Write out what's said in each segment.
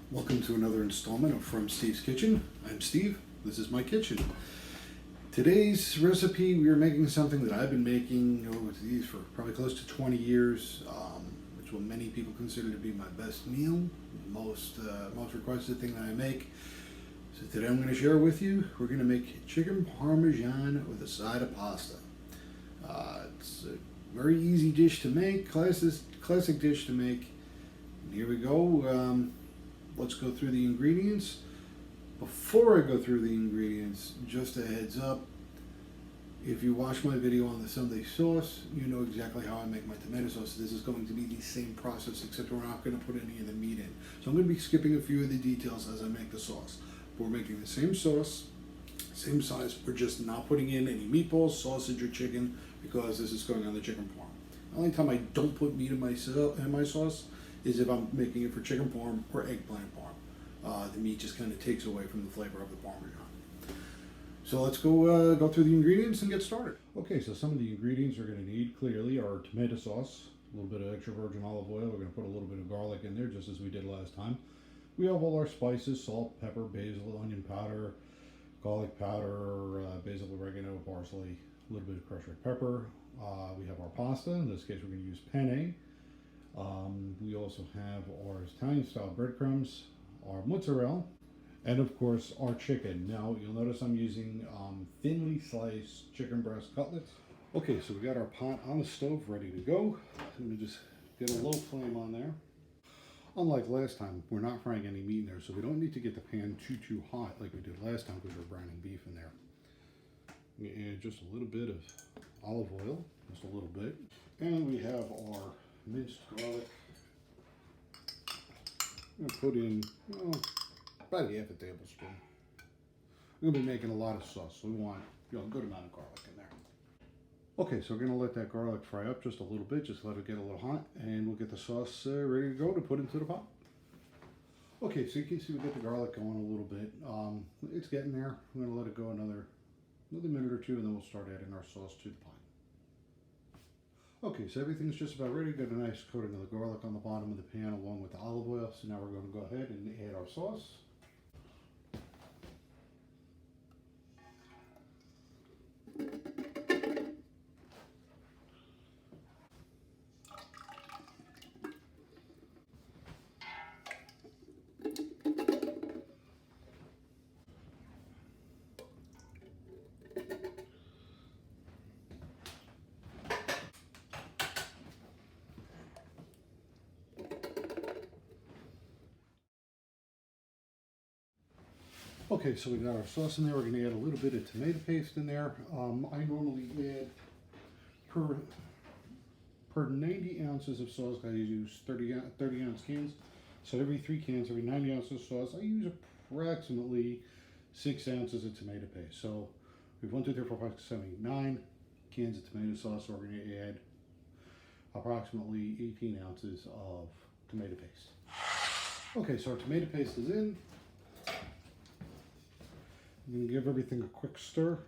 Welcome to another installment of From Steve's Kitchen. I'm Steve. This is my kitchen. Today's recipe, we are making something that I've been making over these for probably close to 20 years, which will many people consider to be my best meal, most requested thing that I make. So today I'm going to share with you, we're going to make chicken parmesan with a side of pasta. It's a very easy dish to make, classic dish to make. And here we go. Let's go through the ingredients. Before I go through the ingredients, just a heads up, if you watch my video on the Sunday sauce, you know exactly how I make my tomato sauce. This is going to be the same process, except we're not going to put any of the meat in. So I'm going to be skipping a few of the details as I make the sauce. We're making the same sauce, same size. We're just not putting in any meatballs, sausage, or chicken because this is going on the chicken parm. The only time I don't put meat in my sauce is if I'm making it for chicken parm or eggplant parm. The meat just kind of takes away from the flavor of the parmesan. So let's go through the ingredients and get started. Okay, so some of the ingredients we're going to need clearly are tomato sauce, a little bit of extra virgin olive oil. We're going to put a little bit of garlic in there just as we did last time. We have all our spices: salt, pepper, basil, onion powder, garlic powder, basil, oregano, parsley, a little bit of crushed red pepper. We have our pasta. In this case, we're going to use penne. We also have our Italian-style breadcrumbs, our mozzarella, and of course our chicken. Now you'll notice I'm using thinly sliced chicken breast cutlets. Okay, so we got our pot on the stove ready to go. Let me just get a low flame on there. Unlike last time, we're not frying any meat in there, so we don't need to get the pan too hot like we did last time because we're browning beef in there. We add just a little bit of olive oil, just a little bit, and we have our minced garlic. I'm going to put in about half a tablespoon. We're going to be making a lot of sauce, so we want a good amount of garlic in there. Okay, so we're going to let that garlic fry up just a little bit, just let it get a little hot, and we'll get the sauce ready to go to put into the pot. Okay, so you can see we get the garlic going a little bit. It's getting there. I'm going to let it go another minute or two, and then we'll start adding our sauce to the pot. Okay, so everything's just about ready. Got a nice coating of the garlic on the bottom of the pan along with the olive oil. So now we're going to go ahead and add our sauce. Okay, so we got our sauce in there. We're going to add a little bit of tomato paste in there. I normally add per 90 ounces of sauce, I use 30 ounce cans. So every 3 cans, every 90 ounces of sauce, I use approximately 6 ounces of tomato paste. So we have 1, 2, 3, 4, 5, 6, 7, 8, 9 cans of tomato sauce. So we're going to add approximately 18 ounces of tomato paste. Okay, so our tomato paste is in. I'm going to give everything a quick stir.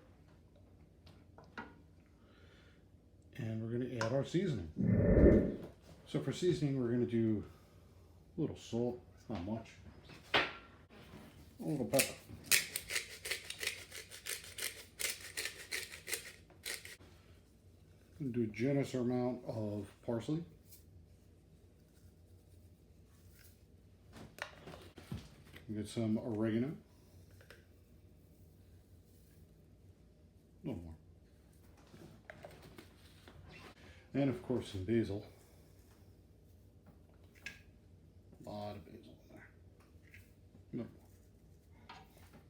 And we're going to add our seasoning. So for seasoning, we're going to do a little salt, not much. A little pepper. I'm going to do a generous amount of parsley. Get some oregano. A little more. And of course some basil. A lot of basil in there. A little more.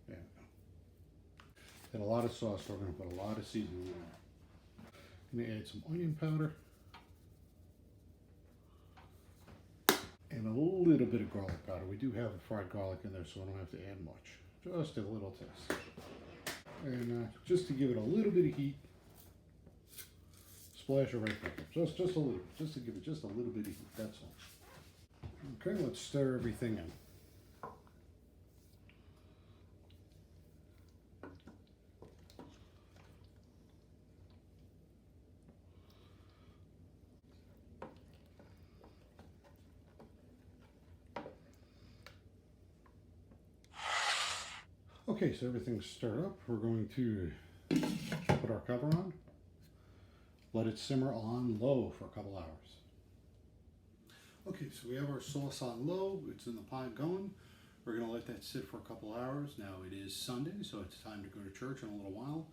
There we go. And a lot of sauce, so we're going to put a lot of seasoning in there. I'm going to add some onion powder. And a little bit of garlic powder. We do have the fried garlic in there, so I don't have to add much. Just a little taste. And just to give it a little bit of heat, splash of red pepper, just a little, just to give it just a little bit of heat. That's all. Okay, let's stir everything in. Okay, so everything's stirred up. We're going to put our cover on, let it simmer on low for a couple hours. Okay, so we have our sauce on low. It's in the pot going. We're going to let that sit for a couple hours. Now it is Sunday, so it's time to go to church in a little while.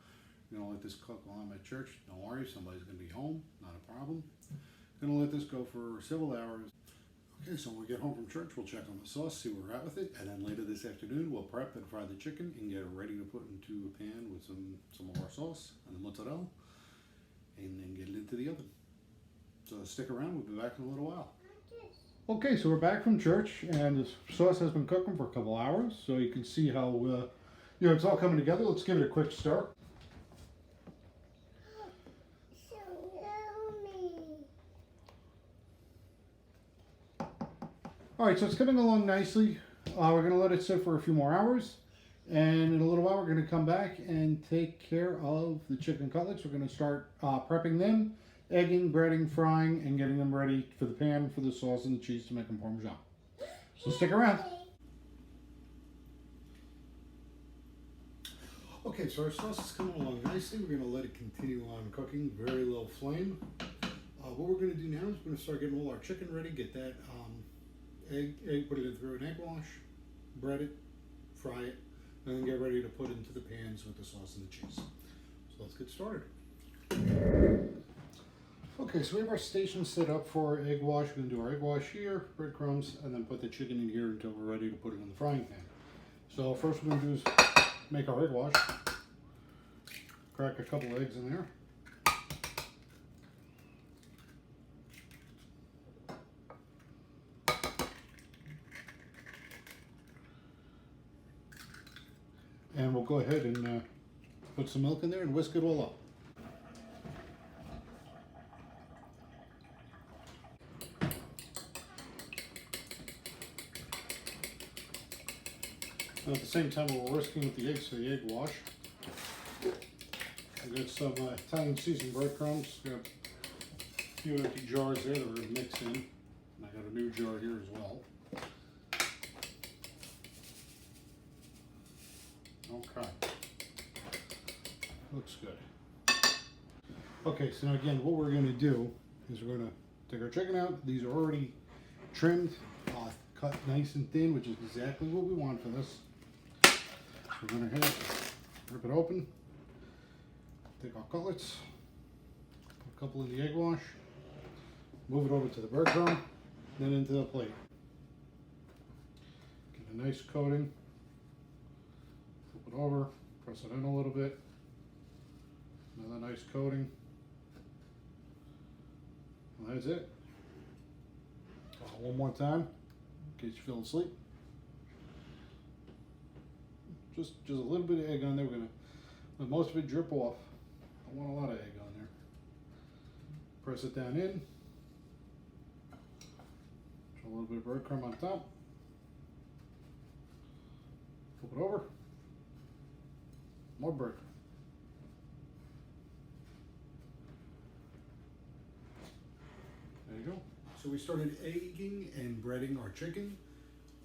We're going to let this cook while I'm at church. Don't worry, somebody's going to be home. Not a problem. Going to let this go for several hours. Okay, so when we get home from church, we'll check on the sauce, see where we're at with it, and then later this afternoon, we'll prep and fry the chicken and get it ready to put into a pan with some of our sauce and the mozzarella, and then get it into the oven. So stick around, we'll be back in a little while. Okay, so we're back from church, and the sauce has been cooking for a couple hours, so you can see how it's all coming together. Let's give it a quick stir. All right, so it's coming along nicely. We're going to let it sit for a few more hours. And in a little while, we're going to come back and take care of the chicken cutlets. We're going to start prepping them, egging, breading, frying, and getting them ready for the pan for the sauce and the cheese to make them Parmesan. So stick around. Okay, so our sauce is coming along nicely. We're going to let it continue on cooking, very low flame. What we're going to do now is we're going to start getting all our chicken ready, get that egg, put it in through an egg wash, bread it, fry it, and then get ready to put into the pans with the sauce and the cheese. So let's get started. Okay, so we have our station set up for our egg wash. We're going to do our egg wash here, breadcrumbs, and then put the chicken in here until we're ready to put it in the frying pan. So first we're going to do is make our egg wash. Crack a couple eggs in there. And we'll go ahead and put some milk in there and whisk it all up. And at the same time, we're whisking with the eggs for the egg wash. I've got some Italian seasoned breadcrumbs. Got a few empty jars there that we're going to mix in. And I got a new jar here as well. Okay. Looks good. Okay, so now again, what we're going to do is we're going to take our chicken out. These are already trimmed, cut nice and thin, which is exactly what we want for this. So we're going to rip it open, take our cutlets, put a couple in the egg wash, move it over to the breadcrumb, then into the plate. Get a nice coating, flip it over, press it in a little bit, another nice coating, and that's it. One more time, in case you fell asleep. Just a little bit of egg on there. We're gonna let most of it drip off. I want a lot of egg on there. Press it down in. Put a little bit of breadcrumb on top. Flip it over. More breadcrumb. There you go. So we started egging and breading our chicken.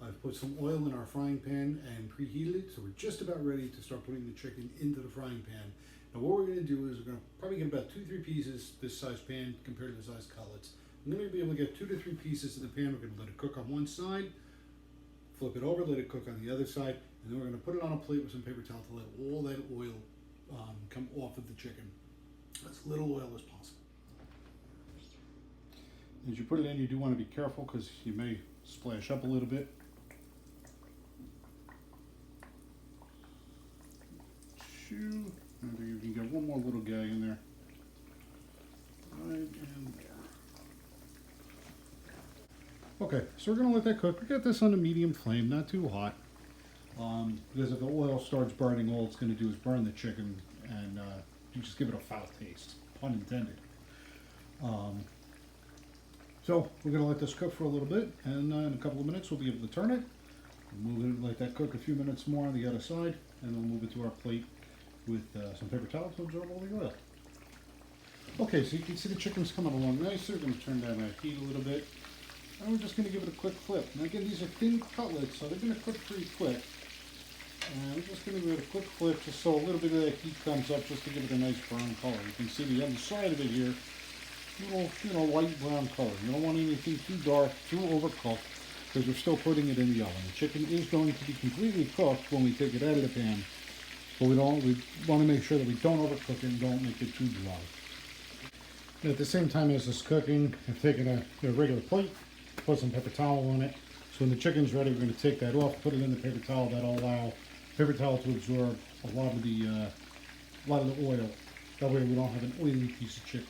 I've put some oil in our frying pan and preheated it, so we're just about ready to start putting the chicken into the frying pan. Now what we're going to do is we're going to probably get about 2-3 pieces this size pan compared to the size cutlets. I'm going to be able to get 2 to 3 pieces in the pan. We're going to let it cook on one side, flip it over, let it cook on the other side, and then we're going to put it on a plate with some paper towel to let all that oil come off of the chicken. As little oil as possible. As you put it in, you do want to be careful because you may splash up a little bit. Maybe you can get one more little guy in there. Right in there. Okay, so we're going to let that cook. We got this on a medium flame, not too hot. Because if the oil starts burning, all it's going to do is burn the chicken and you just give it a foul taste, pun intended. So we're going to let this cook for a little bit, and in a couple of minutes we'll be able to turn it. We'll move it, let that cook a few minutes more on the other side, and we'll move it to our plate with some paper towel to absorb all the oil. Okay, so you can see the chicken's coming along nicely. We're going to turn down that heat a little bit, and we're just going to give it a quick flip. Now again, these are thin cutlets, so they're going to cook pretty quick. And we're just going to give it a quick flip just so a little bit of that heat comes up just to give it a nice brown color. You can see the underside of it here, little, light brown color. You don't want anything too dark, too overcooked, because we're still putting it in the oven. The chicken is going to be completely cooked when we take it out of the pan, but we want to make sure that we don't overcook it and don't make it too dry. And at the same time as this cooking, I've taken a regular plate, put some paper towel on it. So when the chicken's ready, we're going to take that off, put it in the paper towel. That'll allow paper towel to absorb a lot of the oil. That way we don't have an oily piece of chicken.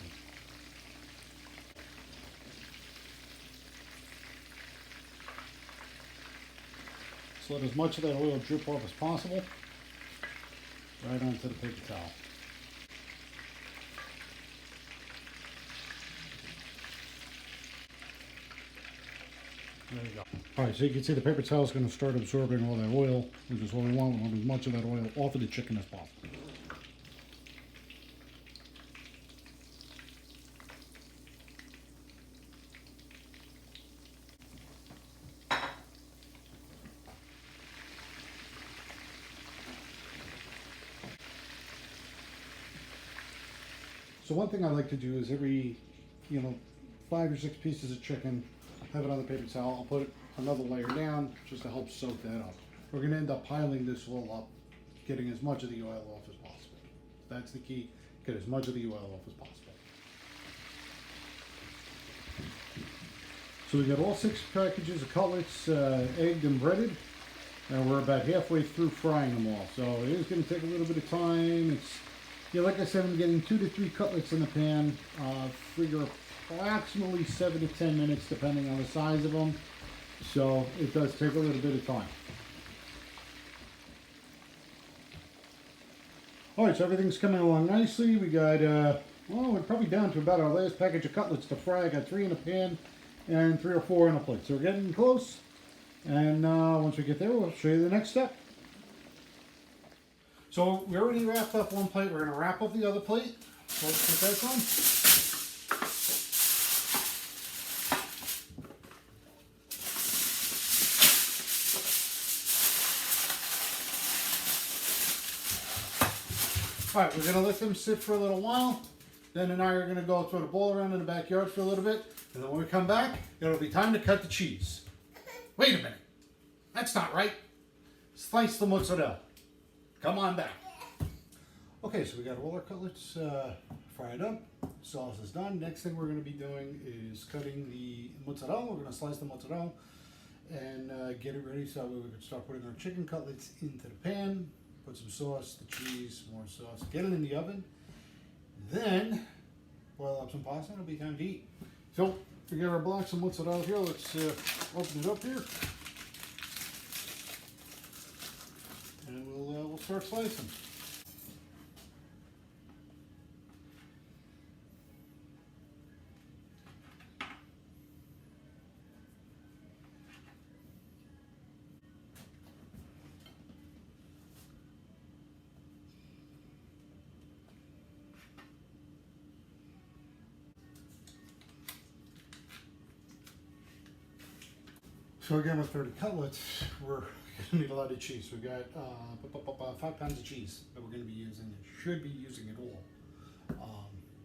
So let as much of that oil drip off as possible right onto the paper towel. There you go. Alright, so you can see the paper towel is going to start absorbing all that oil, which is what we want. We want as much of that oil off of the chicken as possible. So one thing I like to do is every, 5 or 6 pieces of chicken, have it on the paper towel. I'll put another layer down just to help soak that up. We're going to end up piling this all up, getting as much of the oil off as possible. That's the key, get as much of the oil off as possible. So we got all 6 packages of cutlets egged and breaded. And we're about halfway through frying them all. So it is going to take a little bit of time. Like I said, I'm getting 2 to 3 cutlets in the pan. Figure approximately 7 to 10 minutes depending on the size of them. So it does take a little bit of time. Alright, so everything's coming along nicely. We got, we're probably down to about our last package of cutlets to fry. I got 3 in a pan and 3 or 4 in a plate. So we're getting close. And once we get there, we'll show you the next step. So we already wrapped up one plate. We're going to wrap up the other plate. So let's get that done. Alright, we're going to let them sit for a little while. Then and I are going to go throw the ball around in the backyard for a little bit. And then when we come back, it'll be time to cut the cheese. Wait a minute. That's not right. Slice the mozzarella. Come on back. Okay, so we got all our cutlets fried up. Sauce is done. Next thing we're going to be doing is cutting the mozzarella. We're going to slice the mozzarella and get it ready so that way we can start putting our chicken cutlets into the pan. Put some sauce, the cheese, more sauce. Get it in the oven. Then boil up some pasta and it'll be time to eat. So we got our blocks of mozzarella here. Let's open it up here. And we'll start slicing. So again, with 30 cutlets, we're going to need a lot of cheese. We've got 5 pounds of cheese that we're going to be using. Should be using it all.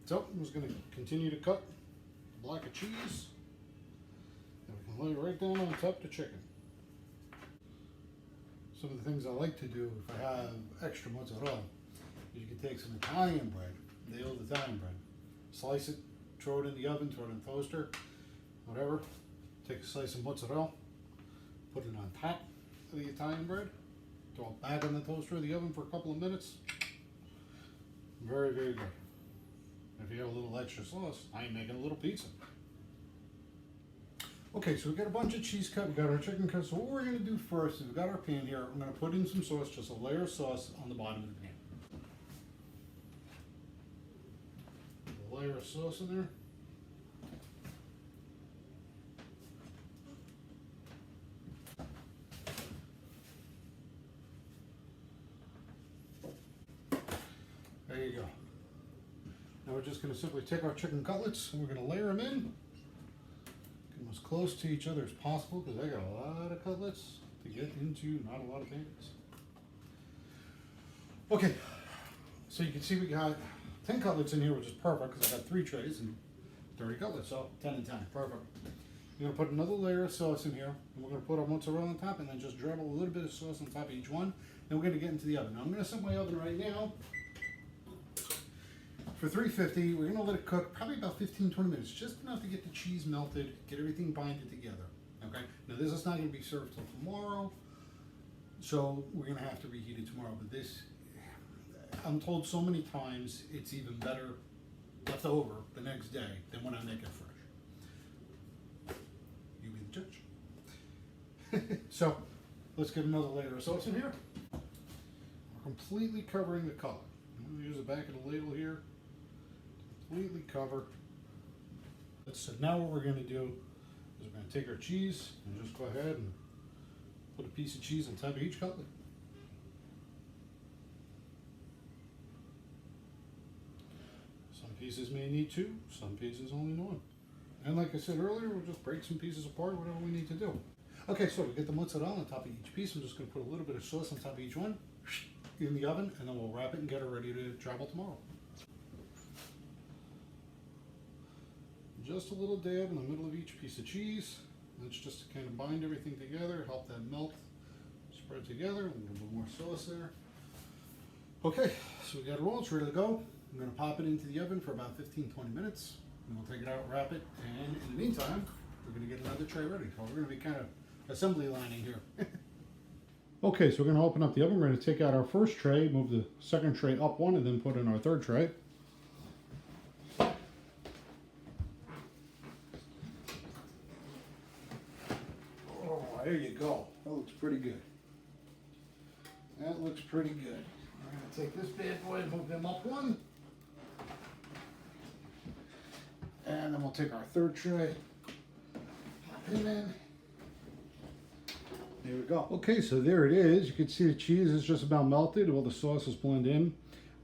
So I'm just going to continue to cut a block of cheese. And we can lay it right down on top of the chicken. Some of the things I like to do if I have extra mozzarella is you can take some Italian bread, the old Italian bread, slice it, throw it in the oven, throw it in the toaster, whatever. Take a slice of mozzarella, put it on top of the Italian bread, throw it back in the toaster or the oven for a couple of minutes. Very, very good. If you have a little extra sauce, I ain't making a little pizza. Okay, so we've got a bunch of cheese cut, we've got our chicken cut. So what we're going to do first is we've got our pan here. I'm going to put in some sauce, just a layer of sauce on the bottom of the pan. A layer of sauce in there. There you go. Now we're just going to simply take our chicken cutlets and we're going to layer them in. Get them as close to each other as possible because I got a lot of cutlets to get into not a lot of pans. Okay, so you can see we got 10 cutlets in here, which is perfect because I got 3 trays and 30 cutlets, so 10 and 10, perfect. You're gonna put another layer of sauce in here, and we're gonna put our mozzarella on top, and then just drop a little bit of sauce on top of each one. Then we're gonna get into the oven. Now I'm gonna set my oven right now for 350. We're gonna let it cook probably about 15-20 minutes, just enough to get the cheese melted, get everything binded together. Okay. Now this is not gonna be served till tomorrow, so we're gonna have to reheat it tomorrow. But this, I'm told so many times, it's even better left over the next day than when I make it fresh. You be the judge. So let's get another layer of sauce in here. We're completely covering the color. I'm going to use the back of the ladle here. Completely cover. So now what we're going to do is we're going to take our cheese and just go ahead and put a piece of cheese on top of each cutlet. Some pieces may need 2, some pieces only 1. And like I said earlier, we'll just break some pieces apart, whatever we need to do. Okay, so we get the mozzarella on top of each piece. I'm just going to put a little bit of sauce on top of each one in the oven, and then we'll wrap it and get it ready to travel tomorrow. Just a little dab in the middle of each piece of cheese. That's just to kind of bind everything together, help that melt, spread together, and a little bit more sauce there. Okay, so we got it all, it's ready to go. I'm going to pop it into the oven for about 15-20 minutes. And we'll take it out, wrap it, and in the meantime, we're going to get another tray ready. So we're going to be kind of assembly lining here. Okay, so we're going to open up the oven. We're going to take out our first tray, move the second tray up one, and then put in our third tray. Oh, there you go. That looks pretty good. That looks pretty good. We're going to take this bad boy and move them up one. And then we'll take our third tray, pop him in. There we go. Okay, so there it is. You can see the cheese is just about melted. All the sauce is blended in.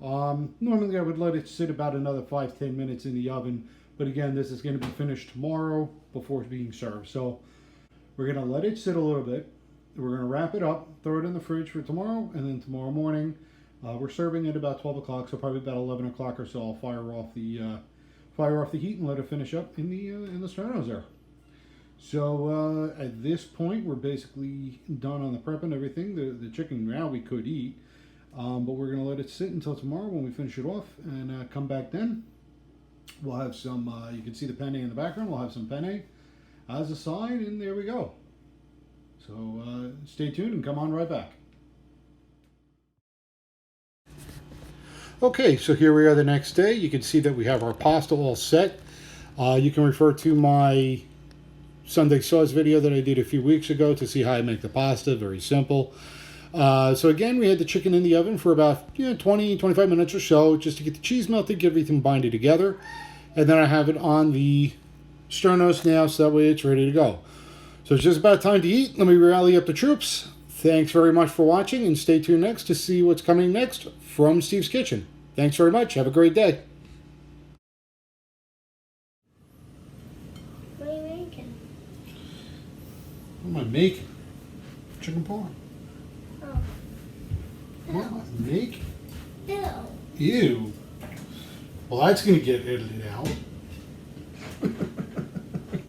Normally I would let it sit about another 5-10 minutes in the oven. But again, this is going to be finished tomorrow before it's being served. So we're going to let it sit a little bit. We're going to wrap it up, throw it in the fridge for tomorrow. And then tomorrow morning, we're serving at about 12 o'clock. So probably about 11 o'clock or so, I'll fire off the heat and let it finish up in the sternos there. So at this point, we're basically done on the prep and everything. The chicken now we could eat, but we're gonna let it sit until tomorrow when we finish it off and come back then. We'll have some, you can see the penne in the background. We'll have some penne as a side, and there we go. So stay tuned and come on right back. Okay, so here we are the next day. You can see that we have our pasta all set. You can refer to my Sunday sauce video that I did a few weeks ago to see how I make the pasta. Very simple. So again, we had the chicken in the oven for about 20-25 minutes or so, just to get the cheese melted, get everything binded together. And then I have it on the sternos now, so that way it's ready to go. So it's just about time to eat. Let me rally up the troops. Thanks very much for watching, and stay tuned next to see what's coming next from Steve's Kitchen. Thanks very much. Have a great day. What are you making? What am I making? Chicken parm. Oh. What am I making? Ew. Ew. Well, that's going to get edited out.